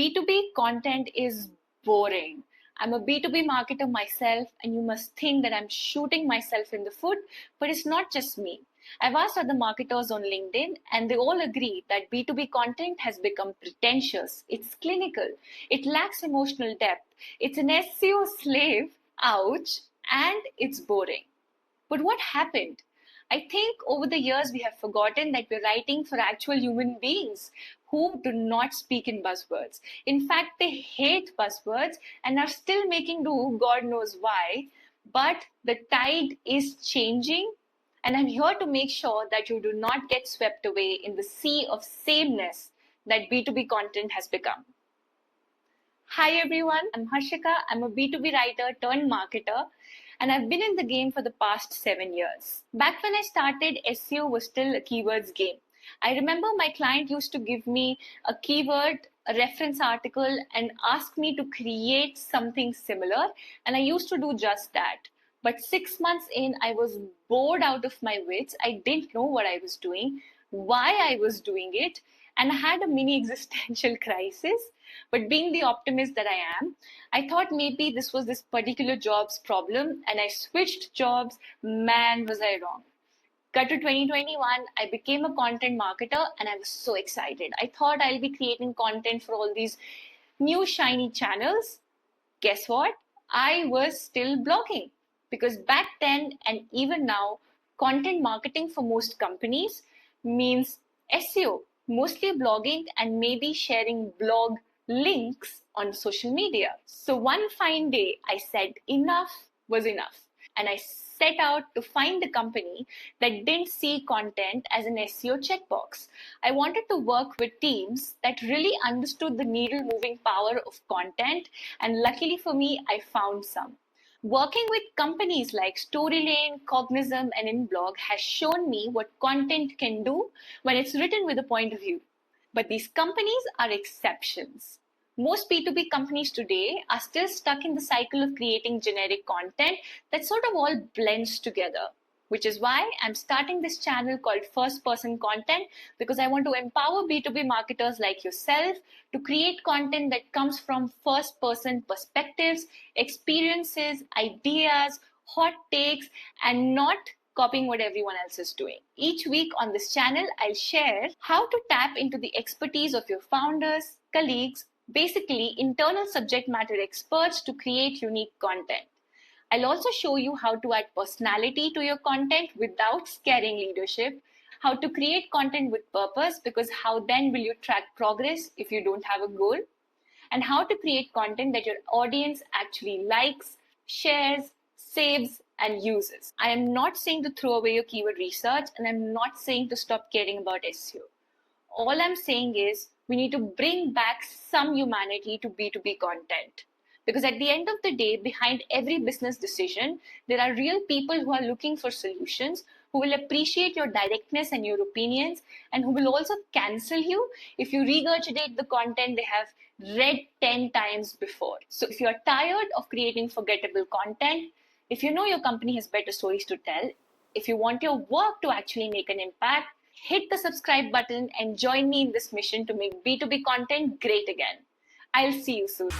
B2B content is boring. I'm a B2B marketer myself, and you must think that I'm shooting myself in the foot, but it's not just me. I've asked other marketers on LinkedIn, and they all agree that B2B content has become pretentious, it's clinical, it lacks emotional depth, it's an SEO slave, ouch, and it's boring. But what happened? I think over the years we have forgotten that we're writing for actual human beings who do not speak in buzzwords. In fact, they hate buzzwords and are still making do, God knows why. But the tide is changing, and I'm here to make sure that you do not get swept away in the sea of sameness that B2B content has become. Hi everyone, I'm Harshika. I'm a B2B writer turned marketer, and I've been in the game for the past 7 years. Back when I started, SEO was still a keywords game. I remember my client used to give me a keyword, a reference article, and ask me to create something similar, and I used to do just that. But 6 months in, I was bored out of my wits. I didn't know what I was doing, why I was doing it, and I had a mini existential crisis. But being the optimist that I am, I thought maybe this was this particular job's problem, and I switched jobs. Man, was I wrong. Cut to 2021, I became a content marketer, and I was so excited. I thought I'll be creating content for all these new shiny channels. Guess what? I was still blogging, because back then and even now, content marketing for most companies means SEO, mostly blogging and maybe sharing blog links on social media. So one fine day, I said enough was enough, and I set out to find a company that didn't see content as an SEO checkbox. I wanted to work with teams that really understood the needle moving power of content, and luckily for me, I found some. Working with companies like Storylane, Cognism, and Inblog has shown me what content can do when it's written with a point of view. But these companies are exceptions. Most B2B companies today are still stuck in the cycle of creating generic content that sort of all blends together, which is why I'm starting this channel called First Person Content, because I want to empower B2B marketers like yourself to create content that comes from first person perspectives, experiences, ideas, hot takes, and not copying what everyone else is doing. Each week on this channel, I'll share how to tap into the expertise of your founders, colleagues, basically internal subject matter experts to create unique content. I'll also show you how to add personality to your content without scaring leadership, how to create content with purpose, because how then will you track progress if you don't have a goal, and how to create content that your audience actually likes, shares, saves, and uses. I am not saying to throw away your keyword research, and I'm not saying to stop caring about SEO. All I'm saying is we need to bring back some humanity to B2B content. Because at the end of the day, behind every business decision, there are real people who are looking for solutions, who will appreciate your directness and your opinions, and who will also cancel you if you regurgitate the content they have read 10 times before. So if you're tired of creating forgettable content, if you know your company has better stories to tell, if you want your work to actually make an impact, hit the subscribe button and join me in this mission to make B2B content great again. I'll see you soon.